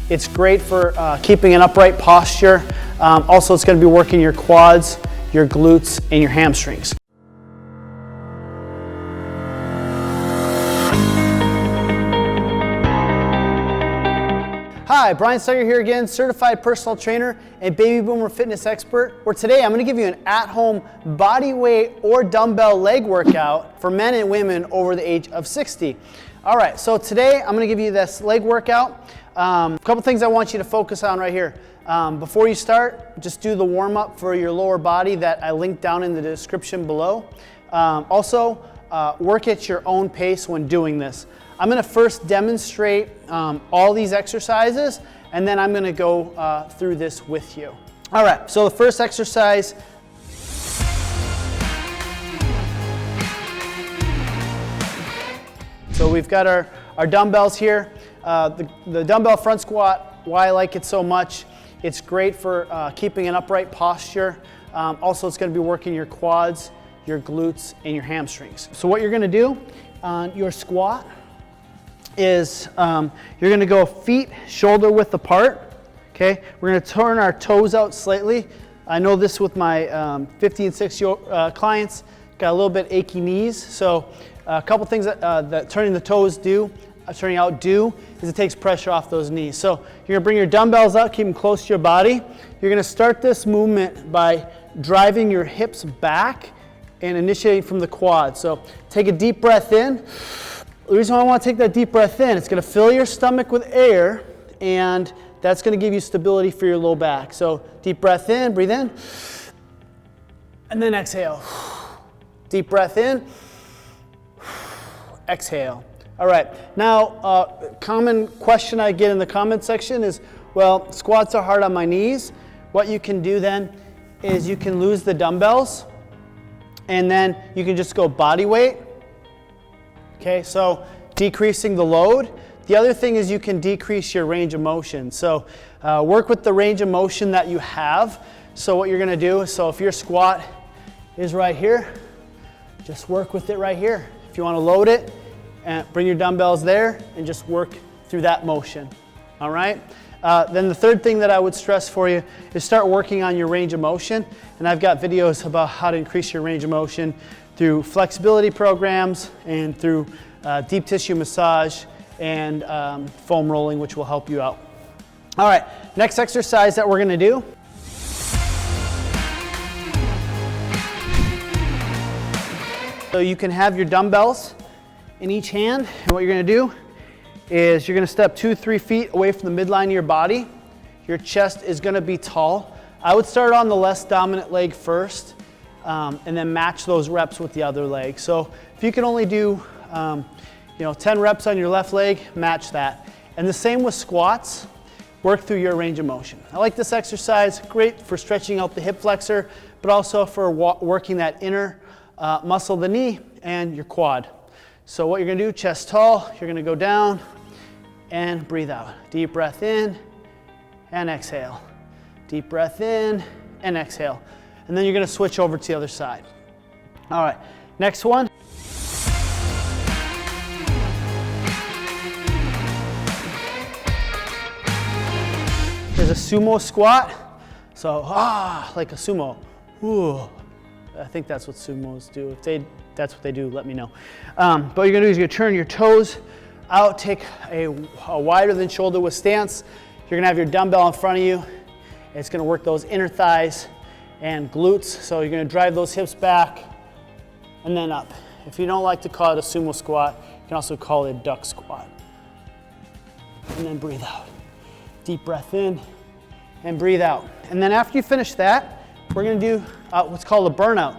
It's great for keeping an upright posture. Also, it's going to be working your quads, your glutes, and your hamstrings. Hi, Brian Stecker here again, certified personal trainer and baby boomer fitness expert, where today I'm going to give you an at-home body weight or dumbbell leg workout for men and women over the age of 60. All right, so today I'm going to give you this leg workout. A couple things I want you to focus on right here. Before you start, just do the warm-up for your lower body that I linked down in the description below. Also, work at your own pace when doing this. I'm going to first demonstrate all these exercises, and then I'm going to go through this with you. All right, so the first exercise. So we've got our dumbbells here. The dumbbell front squat, why I like it so much, it's great for keeping an upright posture. Also, it's going to be working your quads, your glutes, and your hamstrings. So what you're going to do on your squat is you're going to go feet shoulder width apart. Okay, we're going to turn our toes out slightly. I know this with my 50 and 60 clients, got a little bit achy knees. So a couple things that turning the toes turning out is it takes pressure off those knees. So you're going to bring your dumbbells up, keep them close to your body. You're going to start this movement by driving your hips back and initiating from the quad. So take a deep breath in. The reason why I want to take that deep breath in, it's going to fill your stomach with air, and that's going to give you stability for your low back. So deep breath in, breathe in, and then exhale. Deep breath in, exhale. All right, now common question I get in the comment section is, well, squats are hard on my knees. What you can do then is you can lose the dumbbells, and then you can just go body weight. Okay, so decreasing the load. The other thing is you can decrease your range of motion. So work with the range of motion that you have. So what you're going to do is, so if your squat is right here, just work with it right here. If you want to load it, and bring your dumbbells there and just work through that motion. All right? Then the third thing that I would stress for you is start working on your range of motion. And I've got videos about how to increase your range of motion through flexibility programs and through deep tissue massage and foam rolling, which will help you out. All right, next exercise that we're going to do. So you can have your dumbbells in each hand, and what you're going to do is you're going to step 2-3 feet away from the midline of your body. Your chest is going to be tall. I would start on the less dominant leg first, and then match those reps with the other leg. So if you can only do 10 reps on your left leg, match that. And the same with squats. Work through your range of motion. I like this exercise, great for stretching out the hip flexor, but also for working that inner muscle of the knee and your quad. So what you're going to do, chest tall, you're going to go down and breathe out. Deep breath in and exhale. Deep breath in and exhale. And then you're going to switch over to the other side. All right, next one. There's a sumo squat. So, like a sumo. Ooh. I think that's what sumos do. If that's what they do, let me know. But what you're going to do is you're going to turn your toes out, take a wider than shoulder width stance. You're going to have your dumbbell in front of you. It's going to work those inner thighs and glutes. So you're going to drive those hips back and then up. If you don't like to call it a sumo squat, you can also call it a duck squat. And then breathe out. Deep breath in and breathe out. And then after you finish that, we're going to do what's called a burnout.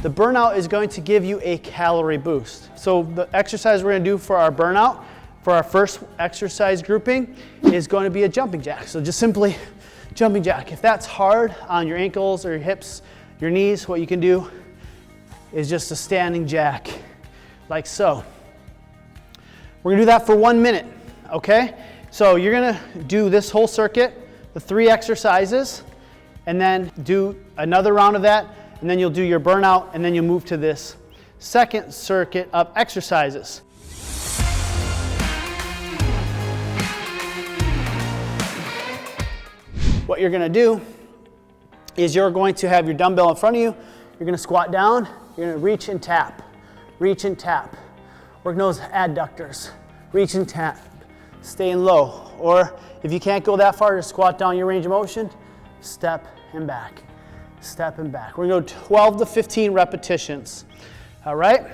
The burnout is going to give you a calorie boost. So the exercise we're going to do for our burnout, for our first exercise grouping, is going to be a jumping jack. So just simply jumping jack. If that's hard on your ankles or your hips, your knees, what you can do is just a standing jack, like so. We're going to do that for 1 minute, okay? So you're going to do this whole circuit, the 3 exercises, and then do another round of that, and and then you'll do your burnout, and then you'll move to this second circuit of exercises. What you're gonna do is you're going to have your dumbbell in front of you, you're gonna squat down, you're gonna reach and tap, reach and tap. Work those adductors, reach and tap, staying low. Or if you can't go that far, just squat down your range of motion, step and back, step and back. We're gonna go 12 to 15 repetitions, all right?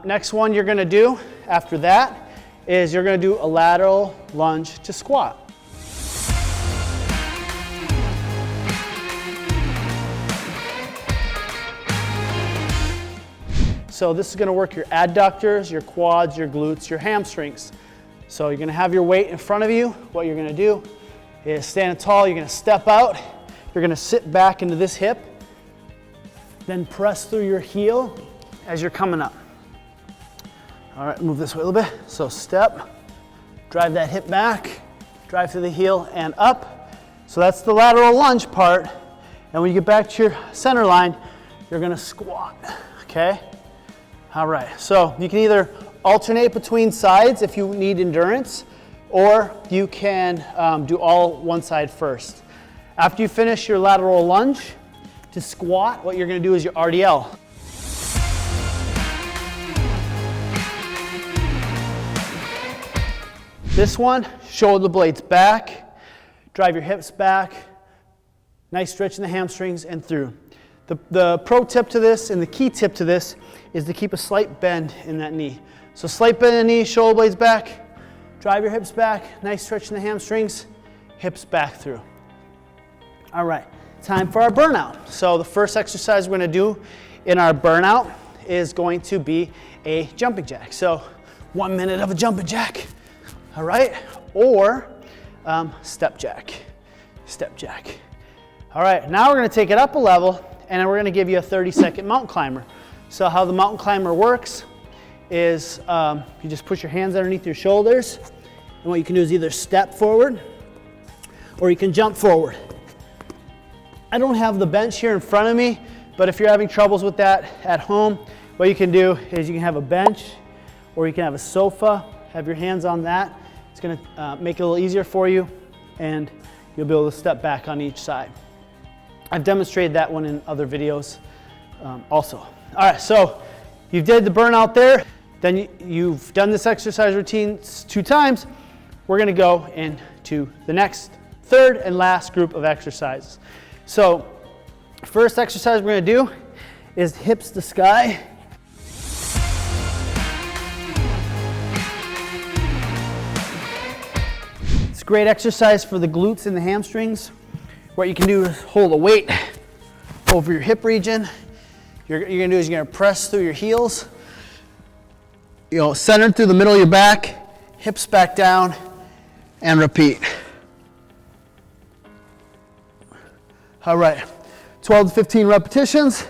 Next one you're gonna do after that is you're gonna do a lateral lunge to squat. So this is gonna work your adductors, your quads, your glutes, your hamstrings. So you're gonna have your weight in front of you. What you're gonna do is stand tall, you're gonna step out, you're gonna sit back into this hip, then press through your heel as you're coming up. All right, move this way a little bit. So step, drive that hip back, drive through the heel and up. So that's the lateral lunge part. And when you get back to your center line, you're gonna squat, okay? All right, so you can either alternate between sides if you need endurance, or you can do all one side first. After you finish your lateral lunge to squat, what you're gonna do is your RDL. This one, shoulder blades back, drive your hips back, nice stretch in the hamstrings and through. The pro tip to this and the key tip to this is to keep a slight bend in that knee. So slight bend in the knee, shoulder blades back, drive your hips back, nice stretch in the hamstrings, hips back through. All right, time for our burnout. So the first exercise we're gonna do in our burnout is going to be a jumping jack. So 1 minute of a jumping jack, all right? Or step jack, step jack. All right, now we're gonna take it up a level and then we're gonna give you a 30-second mountain climber. So how the mountain climber works is you just put your hands underneath your shoulders, and what you can do is either step forward or you can jump forward. I don't have the bench here in front of me, but if you're having troubles with that at home, what you can do is you can have a bench or you can have a sofa, have your hands on that. It's gonna make it a little easier for you, and you'll be able to step back on each side. I've demonstrated that one in other videos also. All right, so you did the burnout there, then you've done this exercise routine 2 times. We're gonna go into the next, third and last group of exercises. So first exercise we're gonna do is hips to sky. It's a great exercise for the glutes and the hamstrings. What you can do is hold a weight over your hip region. You're gonna do is you're gonna press through your heels, centered through the middle of your back, hips back down, and repeat. All right, 12 to 15 repetitions.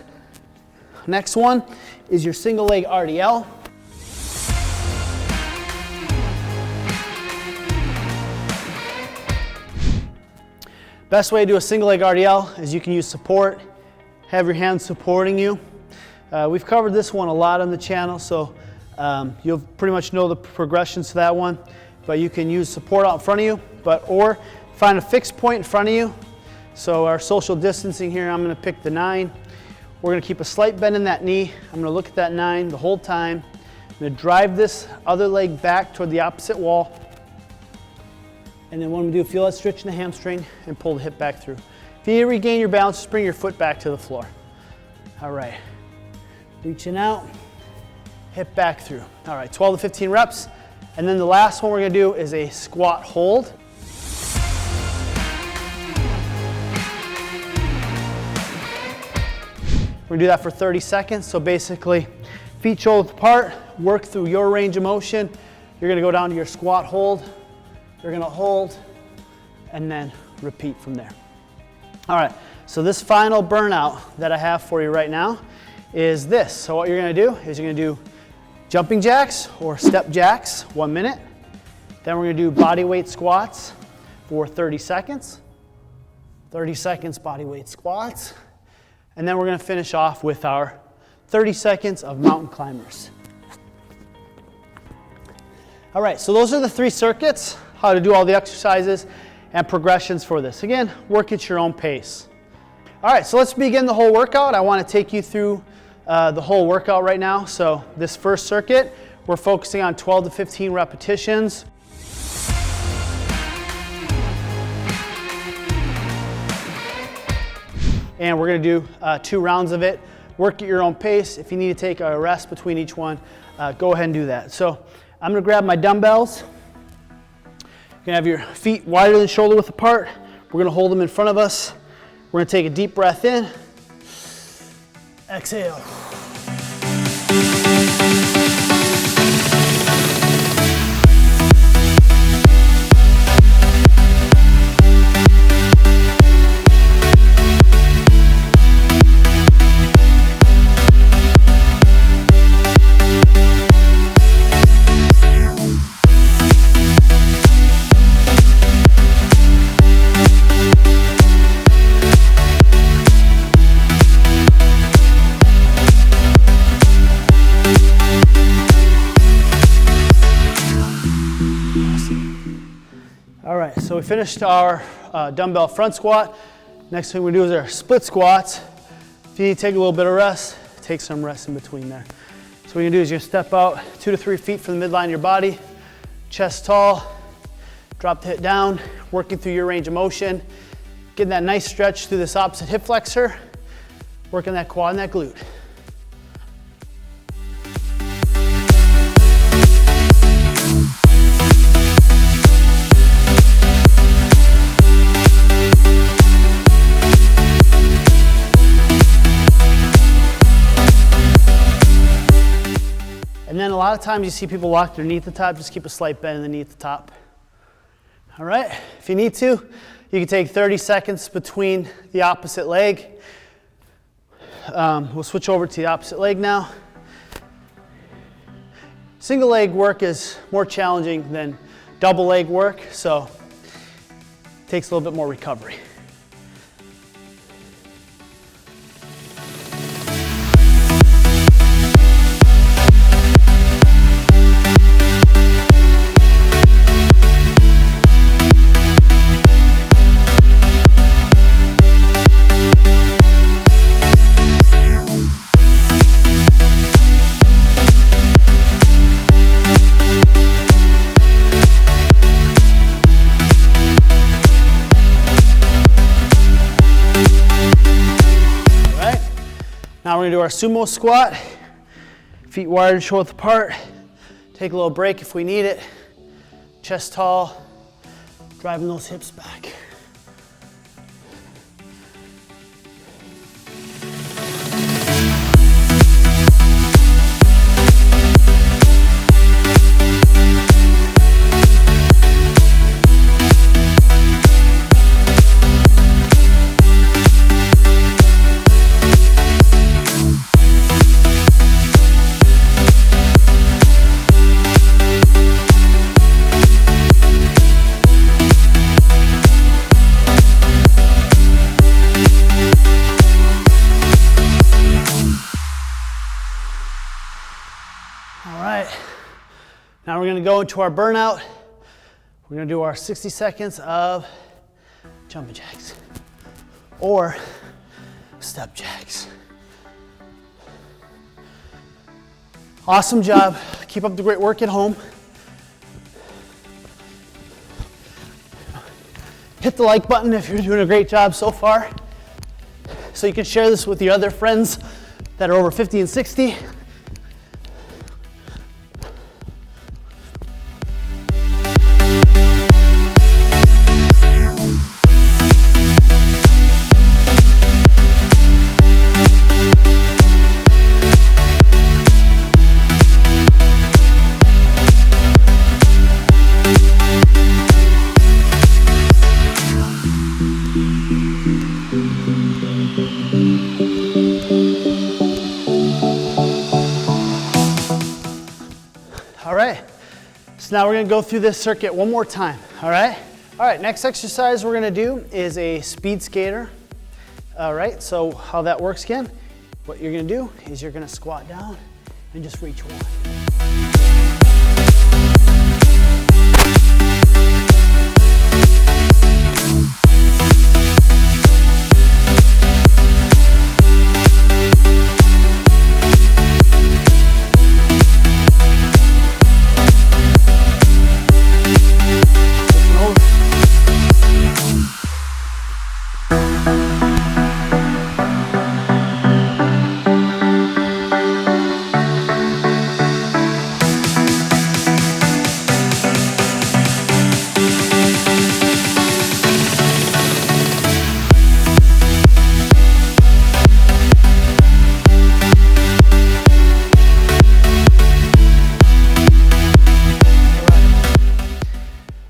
Next one is your single leg RDL. Best way to do a single leg RDL is you can use support. Have your hands supporting you. We've covered this one a lot on the channel, so you'll pretty much know the progressions to that one. But you can use support out in front of you, or find a fixed point in front of you. So our social distancing here, I'm gonna pick the 9. We're gonna keep a slight bend in that knee. I'm gonna look at that 9 the whole time. I'm gonna drive this other leg back toward the opposite wall. And then what I'm gonna do, feel that stretch in the hamstring and pull the hip back through. If you regain your balance, just bring your foot back to the floor. All right, reaching out, hip back through. All right, 12 to 15 reps. And then the last one we're gonna do is a squat hold. We're gonna do that for 30 seconds. So basically, feet shoulder apart, work through your range of motion. You're gonna go down to your squat hold. You're gonna hold, and then repeat from there. All right, so this final burnout that I have for you right now is this. So what you're gonna do is you're gonna do jumping jacks or step jacks, 1 minute. Then we're gonna do body weight squats for 30 seconds. 30 seconds body weight squats. And then we're gonna finish off with our 30 seconds of mountain climbers. All right, so those are the 3 circuits, how to do all the exercises and progressions for this. Again, work at your own pace. All right, so let's begin the whole workout. I want to take you through the whole workout right now. So this first circuit, we're focusing on 12 to 15 repetitions. And we're going to do 2 rounds of it. Work at your own pace. If you need to take a rest between each one, go ahead and do that. So I'm going to grab my dumbbells. You're going to have your feet wider than shoulder width apart. We're going to hold them in front of us. We're going to take a deep breath in. Exhale. So we finished our dumbbell front squat. Next thing we do is our split squats. If you need to take a little bit of rest, take some rest in between there. So what you're gonna do is you're gonna step out 2 to 3 feet from the midline of your body, chest tall, drop the hip down, working through your range of motion, getting that nice stretch through this opposite hip flexor, working that quad and that glute. And then a lot of times you see people lock their knee at the top, just keep a slight bend in the knee at the top. All right, if you need to, you can take 30 seconds between the opposite leg. We'll switch over to the opposite leg now. Single leg work is more challenging than double leg work, so it takes a little bit more recovery. Now we're gonna do our sumo squat. Feet wider, shoulder width apart. Take a little break if we need it. Chest tall, driving those hips back. Now we're going to go into our burnout. We're going to do our 60 seconds of jumping jacks or step jacks. Awesome job. Keep up the great work at home. Hit the like button if you're doing a great job so far, so you can share this with your other friends that are over 50 and 60. All right, so now we're gonna go through this circuit one more time, all right? All right, next exercise we're gonna do is a speed skater. All right, so how that works again, what you're gonna do is you're gonna squat down and just reach one.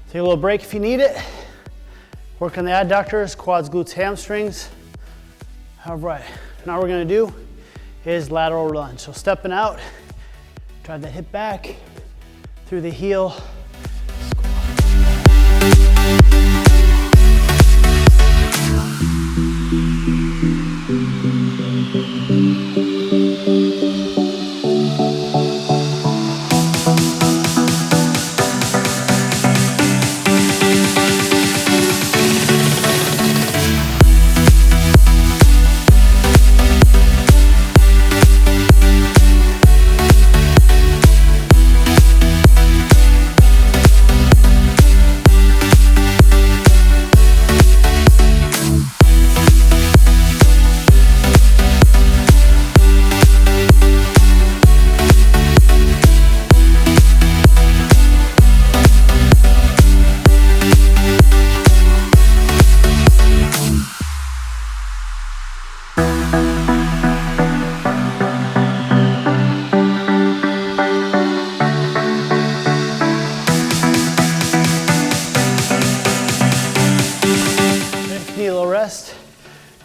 Take a little break if you need it. Work on the adductors, quads, glutes, hamstrings. All right, now what we're gonna do is lateral lunge. So stepping out, drive the hip back through the heel.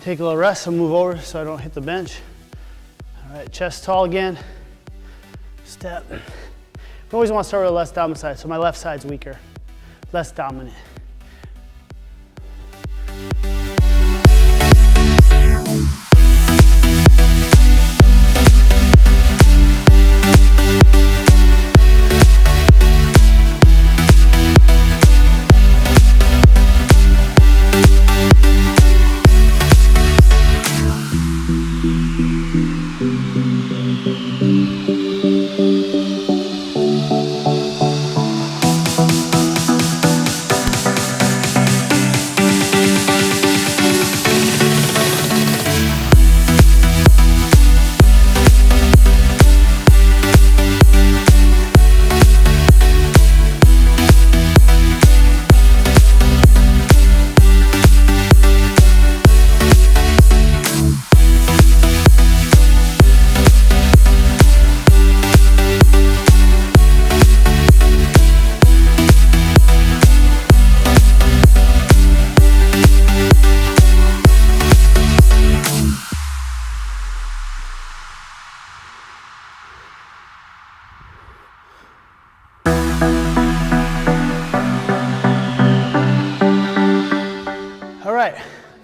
Take a little rest and move over so I don't hit the bench. All right, chest tall again. Step. We always want to start with the less dominant side, so my left side's weaker, less dominant.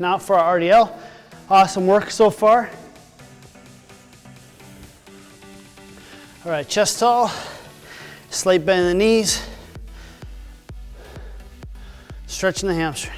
Now for our RDL. Awesome work so far. All right, chest tall, slight bend in the knees, stretching the hamstrings.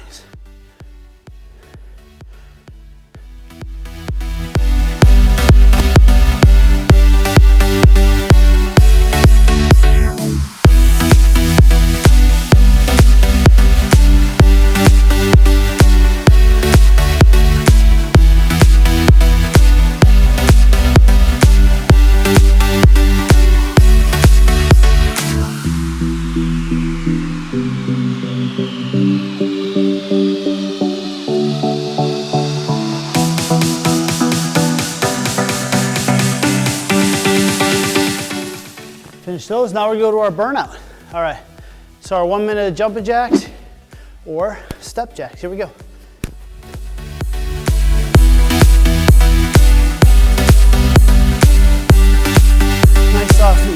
Finish those. Now we go to our burnout. All right, so our 1 minute of jumping jacks or step jacks. Here we go. Nice soft knee.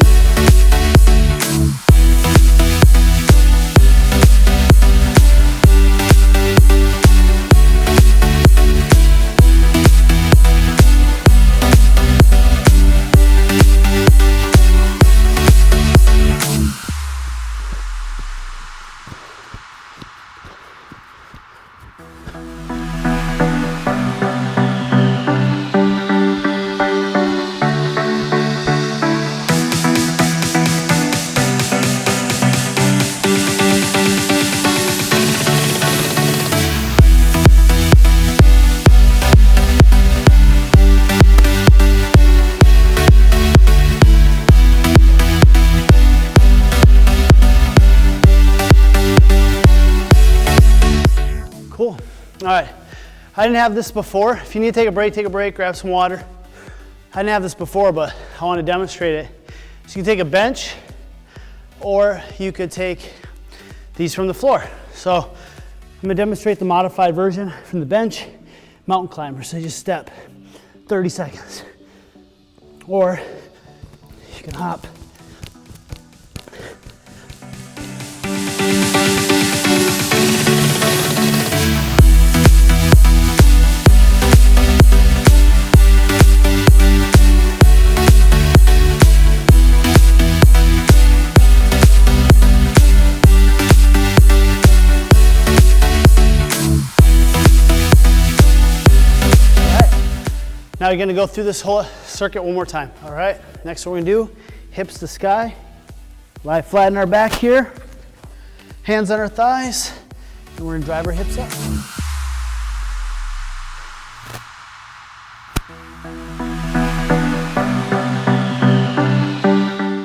I didn't have this before. If you need to take a break, grab some water. I didn't have this before, but I want to demonstrate it. So you can take a bench, or you could take these from the floor. So I'm gonna demonstrate the modified version from the bench, mountain climber. So you just step 30 seconds. Or you can hop. Now you're gonna go through this whole circuit one more time, all right? Next what we're gonna do, hips to sky, lie flat on our back here, hands on our thighs, and we're gonna drive our hips up.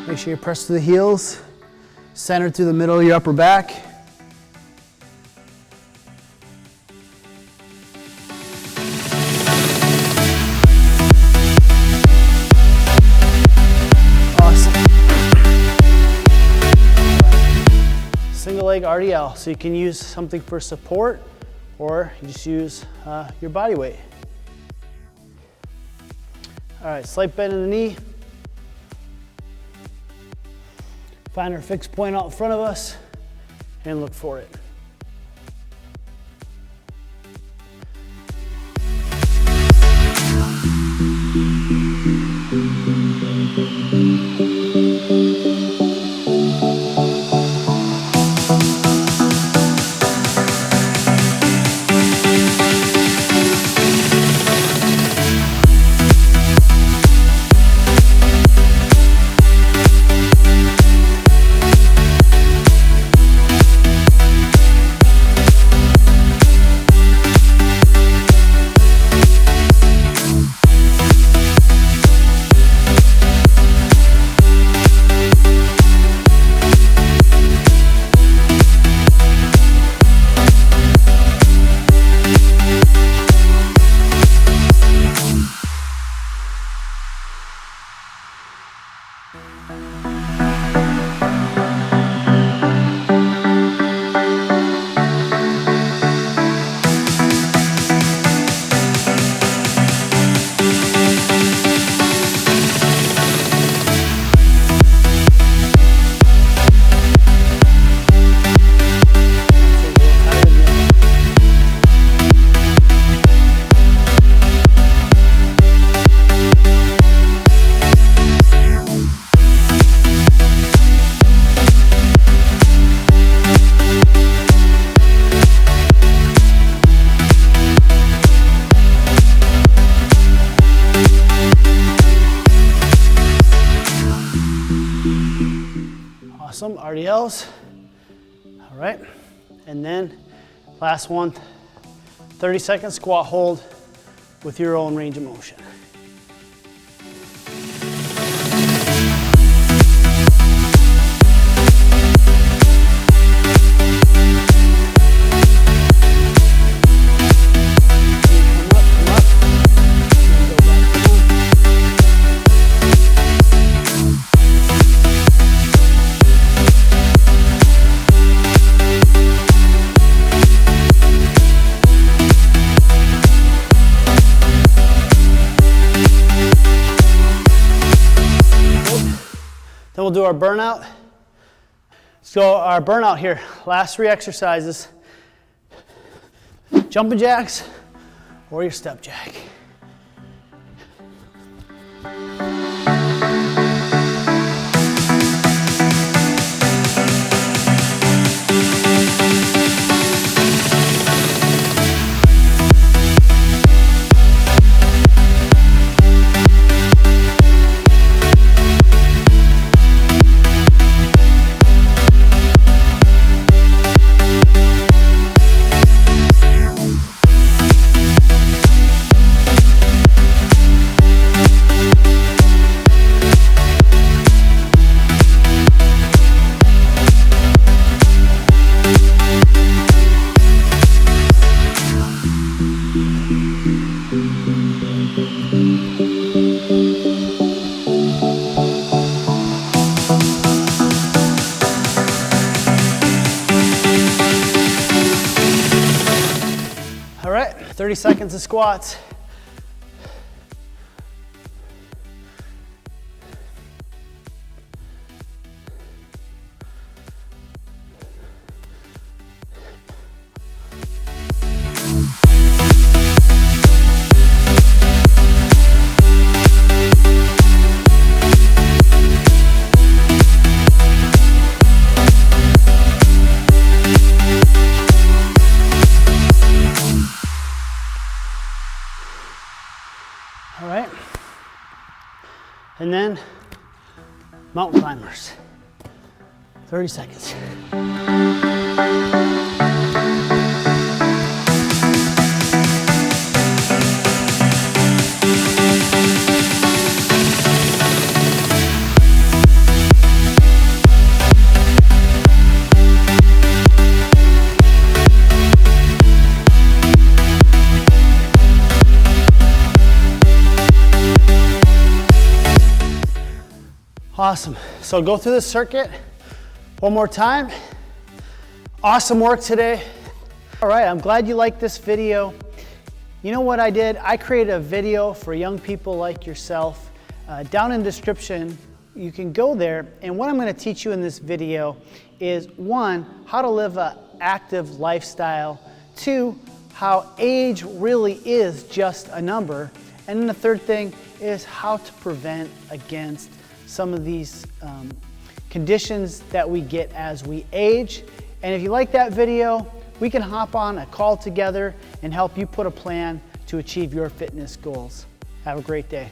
Make sure you press to the heels, center through the middle of your upper back. Single leg RDL, so you can use something for support, or you just use your body weight. All right, slight bend in the knee. Find our fixed point out in front of us and look for it. Awesome, RDLs. All right, and then last one, 30-second squat hold with your own range of motion. Then we'll do our burnout. So our burnout here, last 3 exercises, jumping jacks or your step jack. 30 seconds of squats. All right, and then mountain climbers, 30 seconds. Awesome. So go through the circuit one more time. Awesome work today. All right, I'm glad you liked this video. You know what I did? I created a video for young people like yourself. Down in the description, you can go there, and what I'm going to teach you in this video is, 1, how to live an active lifestyle, 2, how age really is just a number, and then the third thing is how to prevent against some of these conditions that we get as we age. And if you like that video, we can hop on a call together and help you put a plan to achieve your fitness goals. Have a great day.